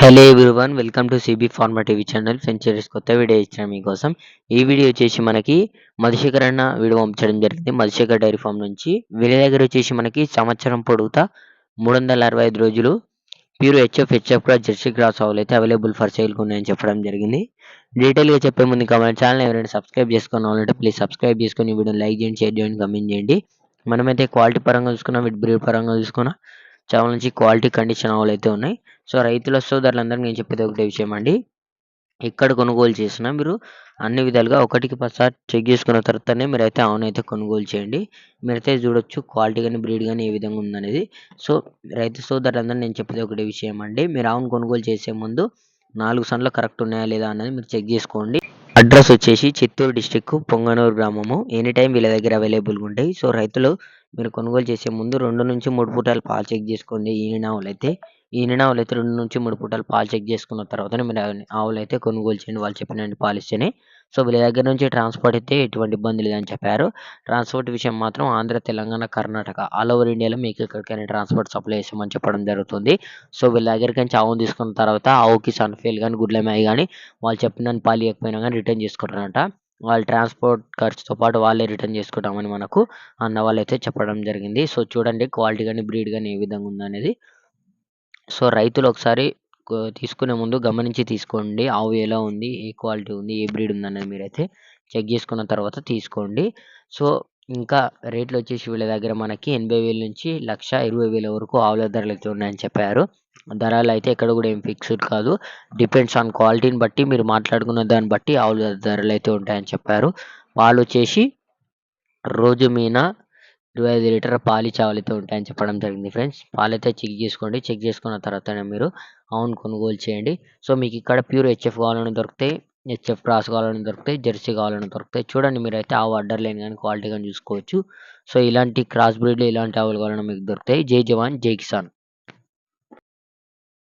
Hello everyone, welcome to CB pharma TV channel. Friends, కొత్త video ఇచ్చాను మీకోసం. ఈ వీడియో వచ్చేసి మనకి మధుశేఖర్ అన్న వీడియో పంపించడం జరిగింది. మధుశేఖర్ డైరీ ఫామ్ నుంచి వీళ్ళ దగ్గర వచ్చేసి మనకి సంవత్సరం పొడుగుతా 365 రోజులు pure HF cross Jersey cross ఆవులు అయితే అవైలబుల్ ఫర్ సేల్కి ఉన్నాయని చెప్పడం జరిగింది. డీటెయిల్గా చెప్పే ముందు కామెంట్ ఛానల్ ఎవరైనా సబ్స్క్రైబ్ చేసుకున్న వాళ్ళంటే ప్లీజ్ సబ్స్క్రైబ్ చేసుకొని వీడియో లైక్ చేయండి, షేర్ చేయండి, కమెంట్ చేయండి. మనమైతే క్వాలిటీ పరంగా చూసుకున్నా, వీటి బ్రీడ్ పరంగా చూసుకున్నా చాలా నుంచి క్వాలిటీ కండిషన్ ఆవులు అయితే ఉన్నాయి. సో రైతుల సోదరులందరికీ నేను చెప్పేది ఒకటే విషయం అండి, ఎక్కడ కొనుగోలు చేసినా మీరు అన్ని విధాలుగా ఒకటికి 10 సార్లు చెక్ చేసుకున్న తర్వాతనే మీరైతే ఆవునైతే కొనుగోలు చేయండి. మీరైతే చూడొచ్చు క్వాలిటీ కానీ బ్రీడ్ కానీ ఏ విధంగా ఉందనేది. సో రైతు సోదరులందరూ నేను చెప్పేది ఒకటే విషయం అండి, మీరు ఆవును కొనుగోలు చేసే ముందు 4 సన్లు కరెక్ట్ ఉన్నాయా లేదా అనేది మీరు చెక్ చేసుకోండి. అడ్రస్ వచ్చేసి చిత్తూరు డిస్టిక్ పొంగనూరు గ్రామము. ఎనీ టైం వీళ్ళ దగ్గర అవైలబుల్గా ఉంటాయి. సో రైతులు మీరు కొనుగోలు చేసే ముందు 2 నుంచి 3 పూటలు పాలు చెక్ చేసుకోండి. ఈనిన ఆవులైతే 2 నుంచి 3 పూటలు పాలు చెక్ చేసుకున్న తర్వాతనే మీరు ఆవులైతే కొనుగోలు చేయండి. వాళ్ళు చెప్పినన్ని పాలు ఇస్తేనే. సో వీళ్ళ దగ్గర నుంచి ట్రాన్స్పోర్ట్ అయితే ఎటువంటి ఇబ్బంది లేదని చెప్పారు. ట్రాన్స్పోర్ట్ విషయం మాత్రం ఆంధ్ర, తెలంగాణ, కర్ణాటక ఆల్ ఓవర్ ఇండియాలో మీకు ఎక్కడికైనా ట్రాన్స్పోర్ట్ సప్లై చేస్తామని చెప్పడం జరుగుతుంది. సో వీళ్ళ దగ్గరికి నుంచి ఆవును తీసుకున్న తర్వాత ఆవుకి సన్ఫేల్ కానీ గుడ్ల మేయ కానీ వాళ్ళు చెప్పిన పాలు ఇవ్వకపోయినా కానీ రిటర్న్ చేసుకుంటారంట. వాళ్ళ ట్రాన్స్పోర్ట్ ఖర్చుతో పాటు వాళ్ళే రిటర్న్ చేసుకుంటామని మనకు అన్న వాళ్ళైతే చెప్పడం జరిగింది. సో చూడండి క్వాలిటీ కానీ బ్రీడ్ కానీ ఏ విధంగా ఉందనేది. సో రైతులు ఒకసారి తీసుకునే ముందు గమనించి తీసుకోండి. ఆవు ఎలా ఉంది, ఏ క్వాలిటీ ఉంది, ఏ బ్రీడ్ ఉందనేది మీరైతే చెక్ చేసుకున్న తర్వాత తీసుకోండి. సో ఇంకా రేట్లు వచ్చేసి వీళ్ళ దగ్గర మనకి 80,000 నుంచి 1,20,000 వరకు ఆవుల ధరలు అయితే ఉన్నాయని చెప్పారు. ధరలు అయితే ఎక్కడ కూడా ఏం ఫిక్స్డ్ కాదు, డిపెండ్స్ ఆన్ క్వాలిటీని బట్టి మీరు మాట్లాడుకున్న దాన్ని బట్టి ఆవుల ధరలు అయితే ఉంటాయని చెప్పారు. పాలు వచ్చేసి రోజు మీన 25 లీటర్ల పాలిచ్చే ఆవులైతే ఉంటాయని చెప్పడం జరిగింది ఫ్రెండ్స్. పాలైతే చెక్ చేసుకోండి. చెక్ చేసుకున్న తర్వాతనే మీరు ఆవును కొనుగోలు చేయండి. సో మీకు ఇక్కడ ప్యూర్ హెచ్ఎఫ్ కావాలని దొరుకుతాయి, హెచ్ఎఫ్ క్రాస్ కావాలని దొరుకుతాయి, జెర్సీ కావాలని దొరుకుతాయి. చూడండి మీరైతే ఆవు అడ్డర్ లేని కానీ క్వాలిటీ కానీ చూసుకోవచ్చు. సో ఇలాంటి క్రాస్ బ్రీడ్లు ఇలాంటి ఆవులు కావాలన్నా మీకు దొరుకుతాయి. జై జవాన్ జై కిసాన్.